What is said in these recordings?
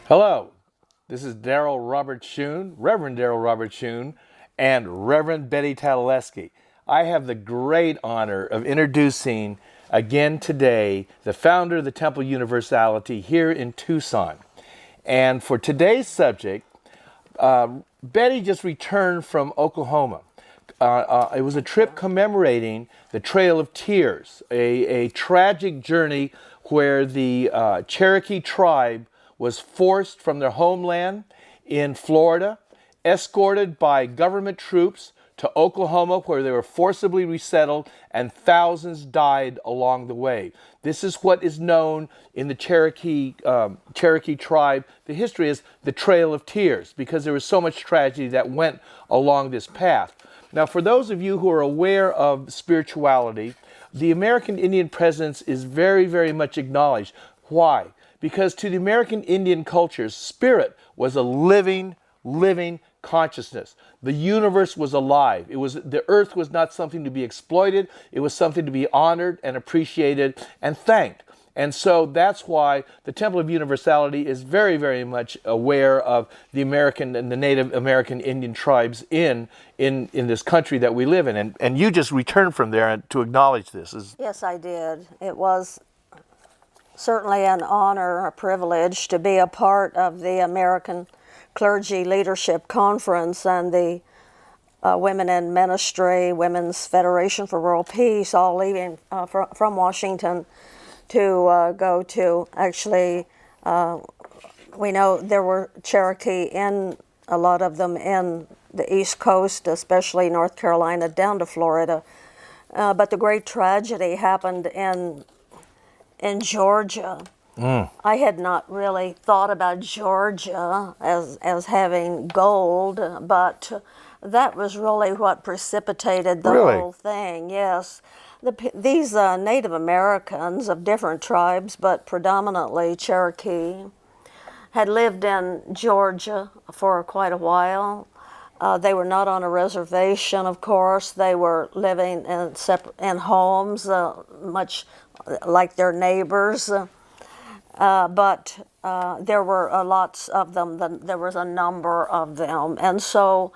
Hello, this is Daryl Robert Schoon, Reverend Daryl Robert Schoon, and Reverend Betty Tatalajski. I have the great honor of introducing again today the founder of the Temple Universality here in Tucson. And for today's subject, Betty just returned from Oklahoma. It was a trip commemorating the Trail of Tears, a tragic journey where the Cherokee tribe was forced from their homeland in Florida, escorted by government troops to Oklahoma, where they were forcibly resettled, and thousands died along the way. This is what is known in the Cherokee tribe. The history is the Trail of Tears, because there was so much tragedy that went along this path. Now, for those of you who are aware of spirituality, the American Indian presence is very, very much acknowledged. Why? Because to the American Indian culture, spirit was a living consciousness. The universe was alive. The earth was not something to be exploited. It was something to be honored and appreciated and thanked. And so that's why the Temple of Universality is very, very much aware of the American and the Native American Indian tribes in this country that we live in. And you just returned from there to acknowledge this. Yes, I did. It was certainly an honor, a privilege to be a part of the American Clergy Leadership Conference and the Women in Ministry, Women's Federation for World Peace, all leaving from Washington to go to, actually, we know there were Cherokee in, a lot of them in the East Coast, especially North Carolina, down to Florida. But the great tragedy happened in Georgia. I had not really thought about Georgia as having gold, but that was really what precipitated the whole thing. Yes, these Native Americans of different tribes, but predominantly Cherokee, had lived in Georgia for quite a while. They were not on a reservation, of course. They were living in homes, much like their neighbors. But there were lots of them. There was a number of them. And so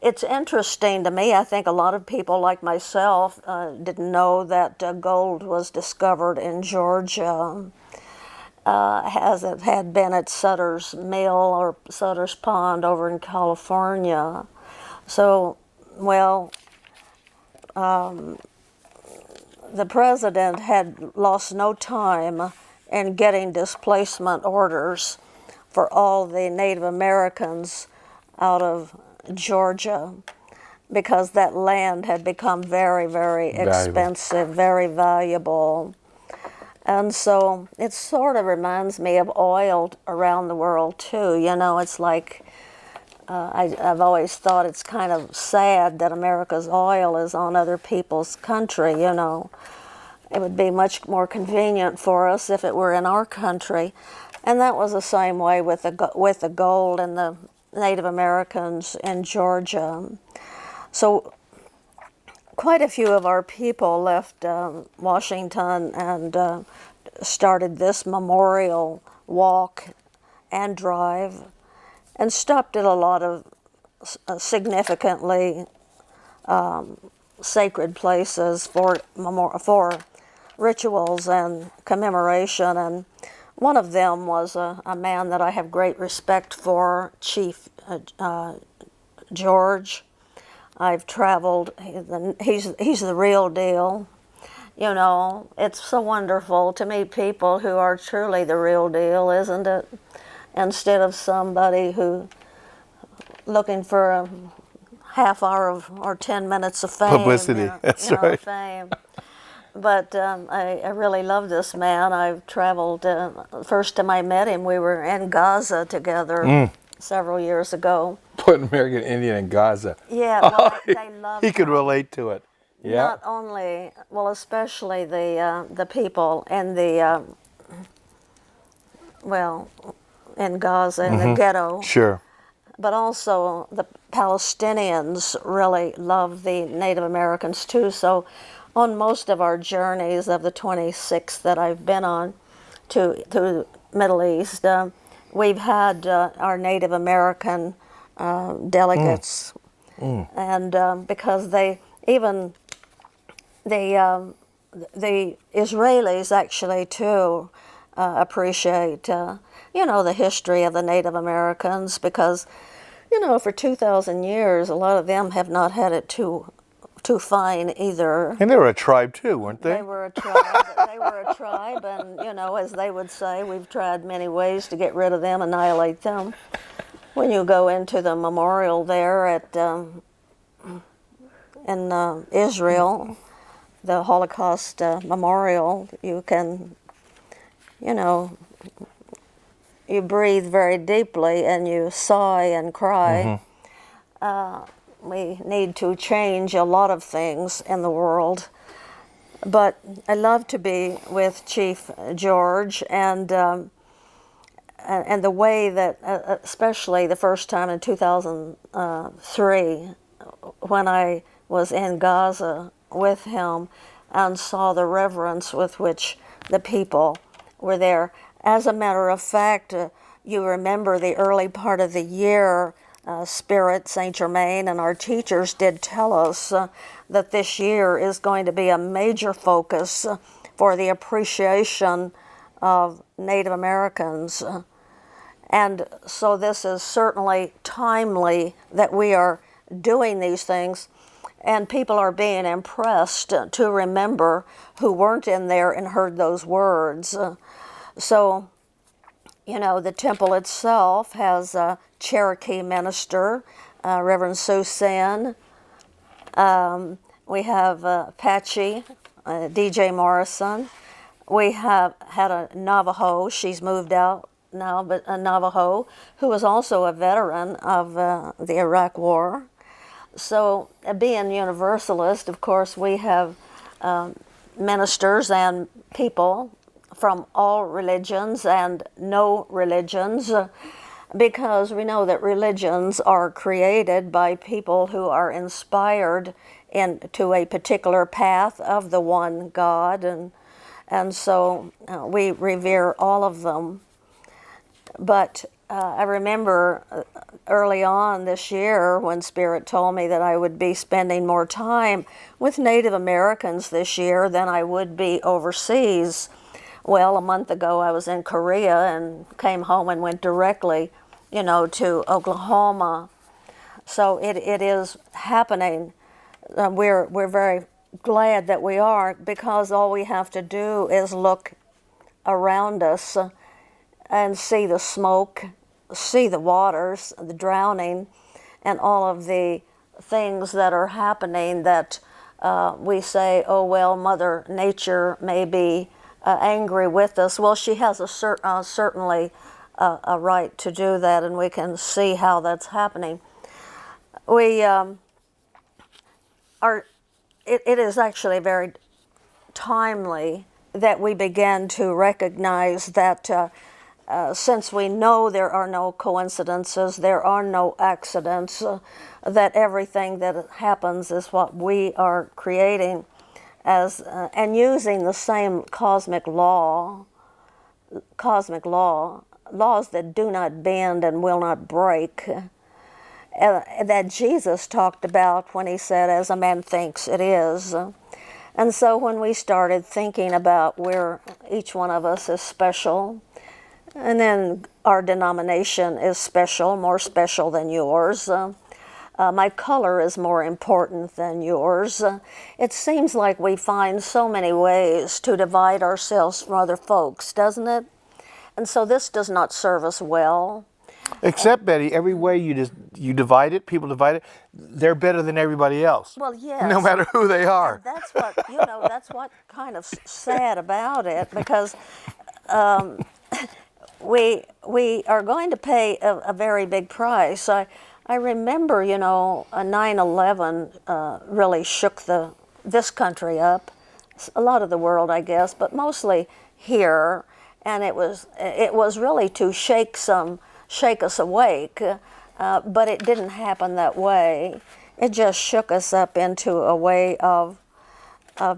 it's interesting to me. I think a lot of people like myself didn't know that gold was discovered in Georgia, as it had been at Sutter's Mill or Sutter's Pond over in California. So, well, the president had lost no time in getting displacement orders for all the Native Americans out of Georgia, because that land had become very, very expensive, very valuable. And so it sort of reminds me of oil around the world too. You know, it's like, I've always thought it's kind of sad that America's oil is on other people's country, you know. It would be much more convenient for us if it were in our country. And that was the same way with the gold and the Native Americans in Georgia. So quite a few of our people left Washington and started this memorial walk and drive, and stopped at a lot of significantly sacred places for rituals and commemoration. And one of them was a man that I have great respect for, Chief George. I've traveled. He's the real deal. You know, it's so wonderful to meet people who are truly the real deal, isn't it? Instead of somebody who looking for a half hour or 10 minutes of fame. Publicity, that's right. Fame. But I really love this man. I've traveled, first time I met him, we were in Gaza together several years ago. Put an American Indian in Gaza. Yeah, well, they love He could relate to it. Yeah. Not only, well, especially the people in the, in Gaza, in the ghetto. Sure. But also the Palestinians really love the Native Americans too. So on most of our journeys of the 26 that I've been on to the Middle East, we've had our Native American delegates, and because they even the Israelis actually too appreciate the history of the Native Americans, because for 2,000 years a lot of them have not had it too fine either. And they were a tribe too, weren't they? They were a tribe. They were a tribe, and as they would say, we've tried many ways to get rid of them, annihilate them. When you go into the memorial there in Israel, the Holocaust memorial, you can, you breathe very deeply and you sigh and cry. We need to change a lot of things in the world. But I love to be with Chief George, and the way that, especially the first time in 2003, when I was in Gaza with him and saw the reverence with which the people were there. As a matter of fact, you remember the early part of the year, Spirit, Saint Germain, and our teachers did tell us that this year is going to be a major focus for the appreciation of Native Americans. And so this is certainly timely that we are doing these things, and people are being impressed to remember who weren't in there and heard those words. So, the temple itself has a Cherokee minister, Reverend Susan. We have Apache, DJ Morrison. We have had a Navajo. She's moved out now, but a Navajo who was also a veteran of the Iraq War. So, being Universalist, of course, we have ministers and people from all religions and no religions, because we know that religions are created by people who are inspired into a particular path of the one God, and so we revere all of them. But I remember early on this year when Spirit told me that I would be spending more time with Native Americans this year than I would be overseas. Well, a month ago I was in Korea and came home and went directly, to Oklahoma. So it is happening. We're very glad that we are, because all we have to do is look around us and see the smoke, see the waters, the drowning, and all of the things that are happening that we say, oh, well, Mother Nature may be angry with us. Well, she has certainly a right to do that, and we can see how that's happening. We it is actually very timely that we begin to recognize that since we know there are no coincidences, there are no accidents, that everything that happens is what we are creating as and using the same cosmic laws that do not bend and will not break, that Jesus talked about when he said, as a man thinks it is. And so when we started thinking about where each one of us is special, and then our denomination is special, more special than yours, my color is more important than yours. It seems like we find so many ways to divide ourselves from other folks, doesn't it? And so this does not serve us well. Except, Betty, every way you divide it, people divide it, they're better than everybody else. Well, yes. No matter who they are. And that's what, that's what kind of sad about it, because we are going to pay a very big price. I remember, 9/11 really shook this country up, a lot of the world, I guess, but mostly here, and it was really to shake us awake, but it didn't happen that way. It just shook us up into a way of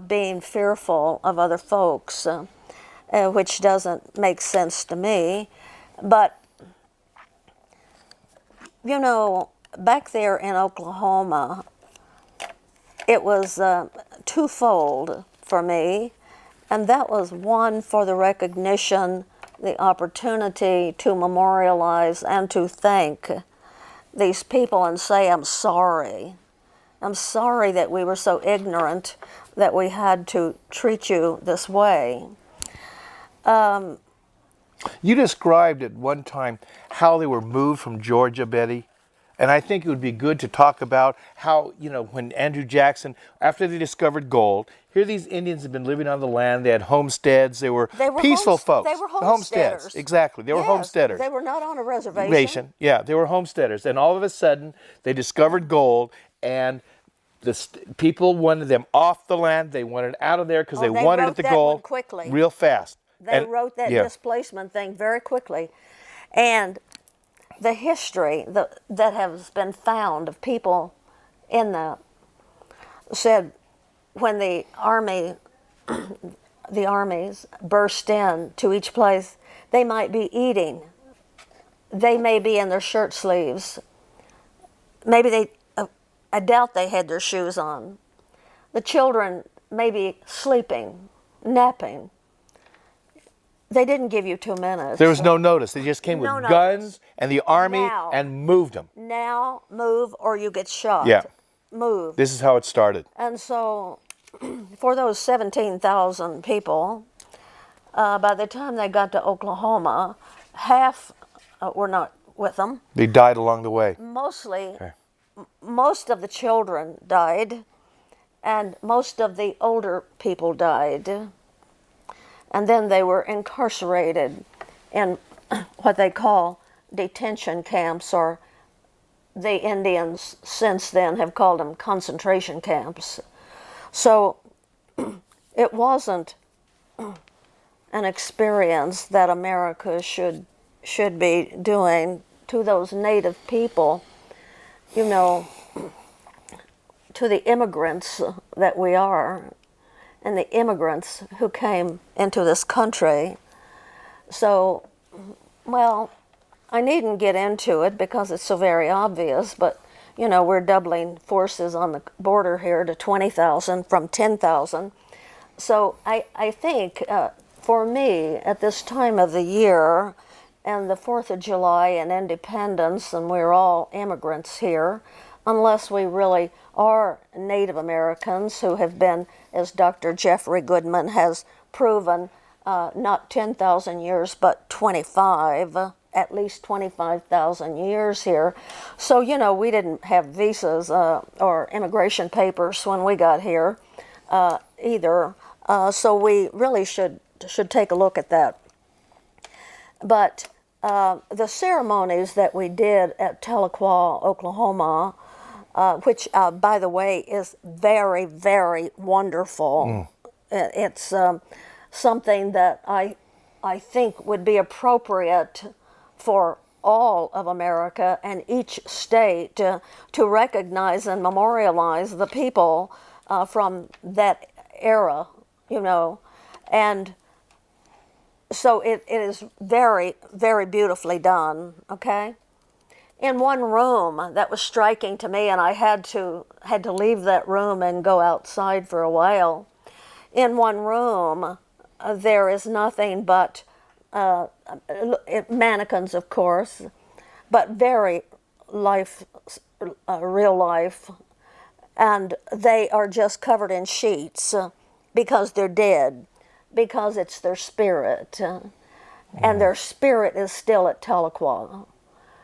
being fearful of other folks, which doesn't make sense to me. But you know, back there in Oklahoma, it was twofold for me, and that was one for the recognition, the opportunity to memorialize and to thank these people and say, I'm sorry. I'm sorry that we were so ignorant that we had to treat you this way. You described at one time how they were moved from Georgia, Betty. And I think it would be good to talk about how, when Andrew Jackson, after they discovered gold, here these Indians had been living on the land. They had homesteads. They were peaceful folks. They were Homesteads, homesteaders. exactly. They were Yes, homesteaders. they were not on a reservation. Yeah, they were homesteaders. And all of a sudden, they discovered gold, and people wanted them off the land. They wanted out of there because they wanted wrote the that gold one quickly. real fast. They wrote that displacement thing very quickly. And the history that has been found of people in said when the armies burst in to each place, they might be eating. They may be in their shirt sleeves. Maybe I doubt they had their shoes on. The children may be sleeping, napping. They didn't give you 2 minutes. There was no notice. They just came with guns and the army and moved them. Now, move or you get shot. Yeah. Move. This is how it started. And so, for those 17,000 people, by the time they got to Oklahoma, half were not with them. They died along the way. Most of the children died, and most of the older people died. And then they were incarcerated in what they call detention camps, or the Indians since then have called them concentration camps. So it wasn't an experience that America should be doing to those native people, to the immigrants that we are, and the immigrants who came into this country. So, well, I needn't get into it because it's so very obvious, but, we're doubling forces on the border here to 20,000 from 10,000. So I think, for me, at this time of the year, and the 4th of July and independence, and we're all immigrants here, unless we really are Native Americans who have been, as Dr. Jeffrey Goodman has proven, not 10,000 years, but 25, at least 25,000 years here. So, we didn't have visas or immigration papers when we got here either. So we really should take a look at that. But the ceremonies that we did at Tahlequah, Oklahoma, which, by the way, is very, very wonderful. It's something that I think would be appropriate for all of America and each state to recognize and memorialize the people from that era, and so it is very, very beautifully done, okay? In one room that was striking to me, and I had to leave that room and go outside for a while. In one room, there is nothing but mannequins, of course, but very real life, and they are just covered in sheets because they're dead, because it's their spirit, and their spirit is still at Tahlequah.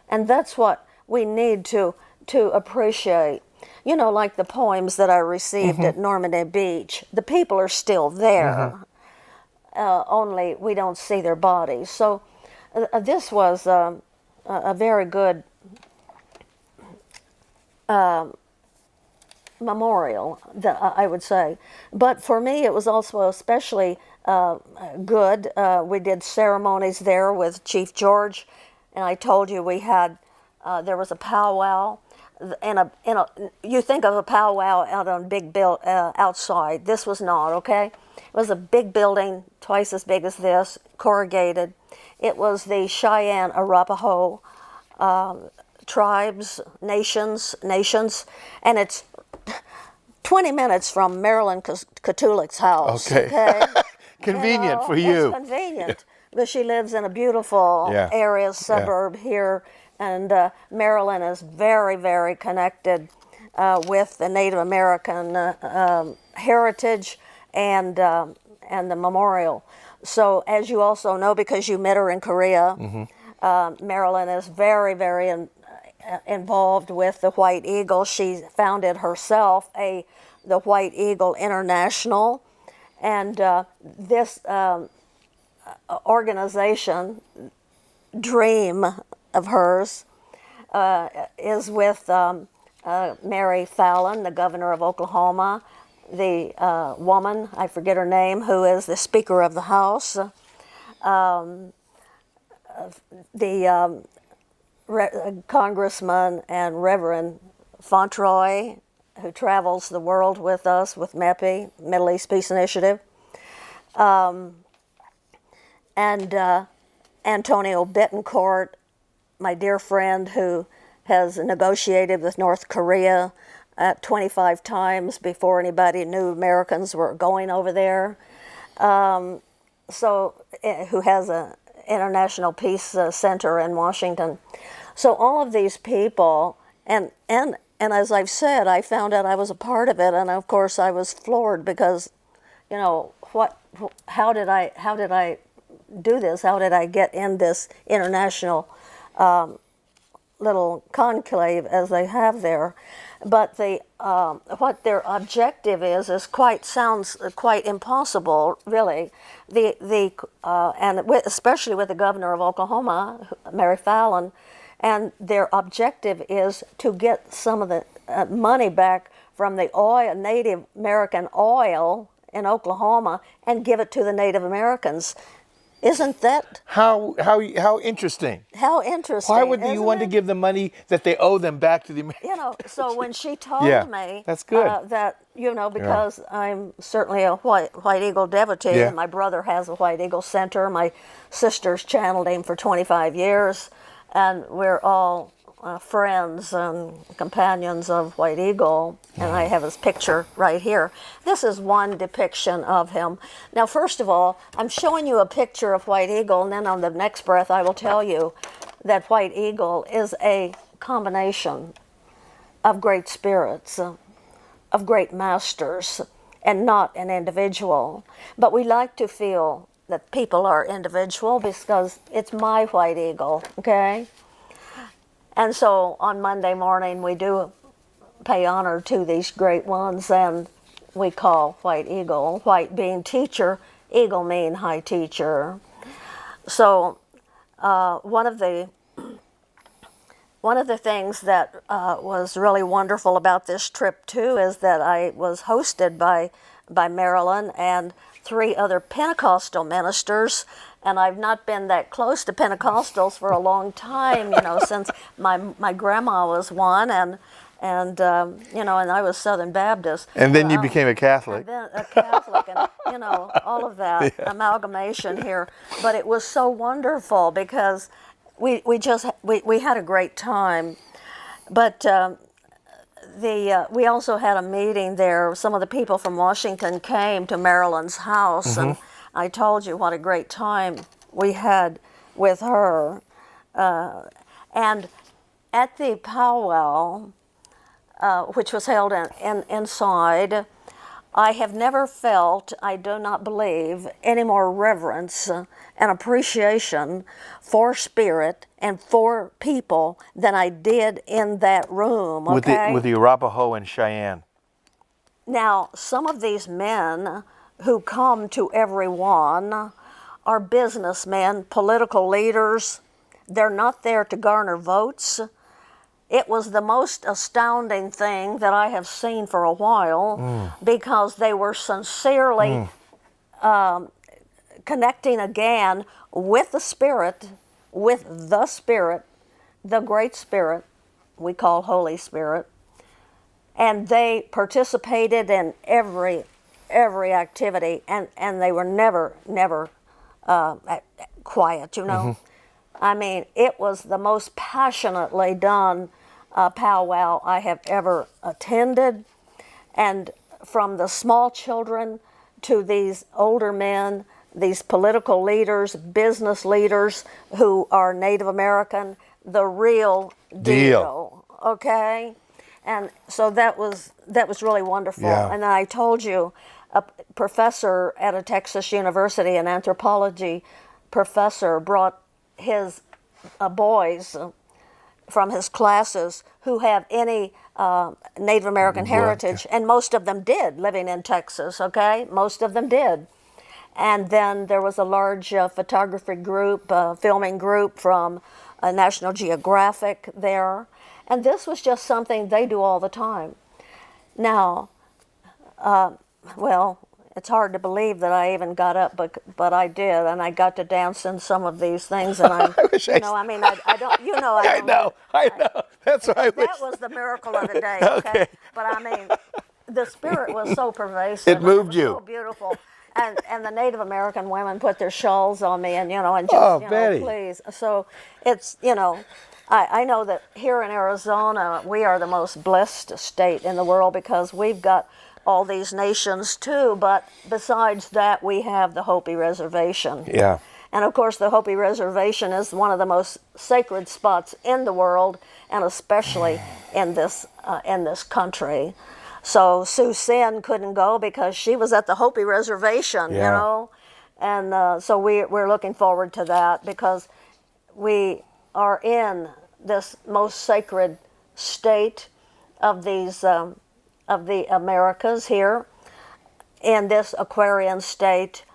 And that's what we need to appreciate. Like the poems that I received at Normandy Beach, the people are still there, only we don't see their bodies. So this was a very good memorial, I would say. But for me, it was also especially good. We did ceremonies there with Chief George, and I told you we had, there was a powwow. You think of a powwow out on a big outside. This was not, okay? It was a big building, twice as big as this, corrugated. It was the Cheyenne Arapaho tribes, nations, and it's 20 minutes from Marilyn Katulik's house. Okay. Convenient for you. It's convenient. But she lives in a beautiful area, suburb here, and Marilyn is very, very connected with the Native American heritage and the memorial. So, as you also know, because you met her in Korea, Marilyn is very, very involved with the White Eagle. She founded herself the White Eagle International, and this organization, dream of hers, is with Mary Fallon, the governor of Oklahoma, the woman, I forget her name, who is the Speaker of the House, the Congressman and Reverend Fontroy, who travels the world with us with MEPI, Middle East Peace Initiative, and Antonio Betancourt, my dear friend who has negotiated with North Korea 25 times before anybody knew Americans were going over there. Who has an International Peace Center in Washington. So all of these people, and as I've said, I found out I was a part of it, and of course I was floored because, how did I do this? How did I get in this international little conclave as they have there? But what their objective is sounds quite impossible, really. Especially with the governor of Oklahoma, Mary Fallon, and their objective is to get some of the money back from the Native American oil in Oklahoma and give it to the Native Americans. Isn't that how interesting? How interesting! Why would you want to give the money that they owe them back to the Americans? So when she told me that's good. That because I'm certainly a White Eagle devotee, and my brother has a White Eagle Center. My sister's channeled him for 25 years, and we're all friends and companions of White Eagle, and I have his picture right here. This is one depiction of him. Now, first of all, I'm showing you a picture of White Eagle, and then on the next breath I will tell you that White Eagle is a combination of great spirits, of great masters, and not an individual. But we like to feel that people are individual because it's my White Eagle, okay? And so on Monday morning, we do pay honor to these great ones, and we call White Eagle. White being teacher, Eagle mean high teacher. So one of the things that was really wonderful about this trip too is that I was hosted by Marilyn and 3 other Pentecostal ministers. And I've not been that close to Pentecostals for a long time, since my grandma was one, and I was Southern Baptist. And then you became a Catholic. And then a Catholic, and all of that amalgamation here. But it was so wonderful because we had a great time. But we also had a meeting there. Some of the people from Washington came to Marilyn's house, and I told you what a great time we had with her. And at the powwow, which was held inside, I have never felt, I do not believe, any more reverence and appreciation for spirit and for people than I did in that room. Okay? With the Arapaho and Cheyenne. Now, some of these men who come to everyone are businessmen, political leaders. They're not there to garner votes. It was the most astounding thing that I have seen for a while because they were sincerely connecting again with the Spirit, the Great Spirit, we call Holy Spirit, and they participated in every activity, and they were never quiet, I mean, it was the most passionately done powwow I have ever attended. And from the small children to these older men, these political leaders, business leaders who are Native American, the real deal. Okay? And so that was really wonderful. Yeah. And I told you, a professor at a Texas university, an anthropology professor, brought his boys from his classes who have any Native American heritage, and most of them did, living in Texas, okay? Most of them did. And then there was a large photography group, filming group from National Geographic there. And this was just something they do all the time. Now, well, it's hard to believe that I even got up, but I did, and I got to dance in some of these things. And I don't, I know. That's what I wish. That was the miracle of the day, okay? But I mean, the spirit was so pervasive. It moved was you. So beautiful. And the Native American women put their shawls on me, and and just Betty. please. So it's I know that here in Arizona we are the most blessed state in the world because we've got all these nations too. But besides that, we have the Hopi Reservation. Yeah. And of course, the Hopi Reservation is one of the most sacred spots in the world, and especially in this country. So Sue Sin couldn't go because she was at the Hopi Reservation, and so we're looking forward to that because we are in this most sacred state of these of the Americas here, in this Aquarian state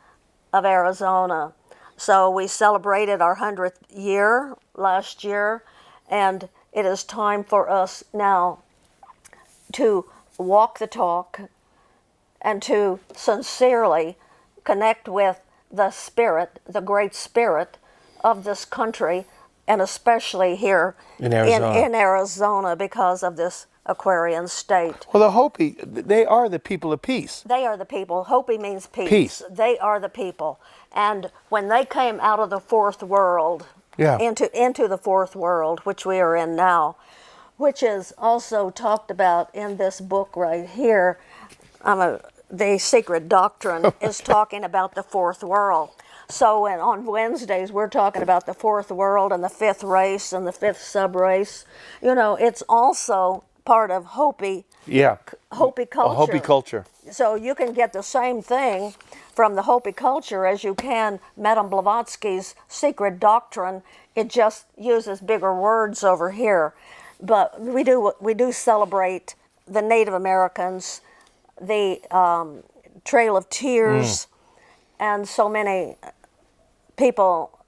of Arizona. So we celebrated our 100th year last year, and it is time for us now to walk the talk and to sincerely connect with the spirit, the great spirit of this country, and especially here in Arizona, because of this Aquarian state. Well, the Hopi, they are the people of peace. They are the people. Hopi means peace. Peace. They are the people. And when they came out of the fourth world, into the fourth world, which we are in now, which is also talked about in this book right here, The Secret Doctrine is talking about the fourth world. So on Wednesdays, we're talking about the fourth world and the fifth race and the fifth subrace. It's also part of Hopi culture. Hopi culture. So you can get the same thing from the Hopi culture as you can Madame Blavatsky's Secret Doctrine. It just uses bigger words over here. But we do celebrate the Native Americans, the Trail of Tears, and so many people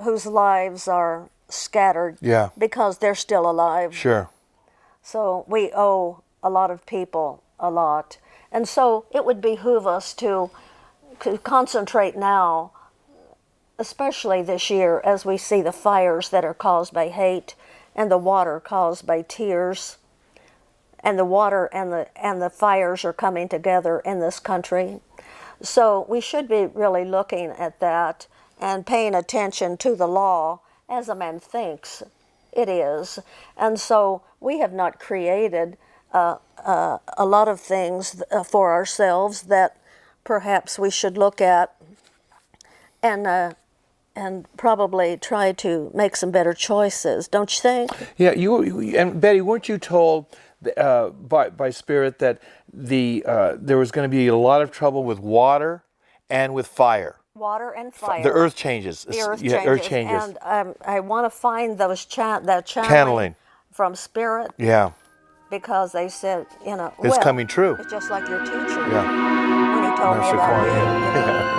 whose lives are scattered because they're still alive. Sure. So we owe a lot of people a lot. And so it would behoove us to concentrate now, especially this year, as we see the fires that are caused by hate and the water caused by tears. And the water and the fires are coming together in this country. So we should be really looking at that and paying attention to the law as a man thinks it is. And so we have not created a lot of things for ourselves that perhaps we should look at and probably try to make some better choices, don't you think? Yeah, and Betty, weren't you told by Spirit that there was going to be a lot of trouble with water and with fire? Water and fire. The earth changes. The earth changes. changes. And I want to find that channeling from Spirit. Yeah. Because they said, it's coming true. It's just like your teacher. Yeah. When he told me about you.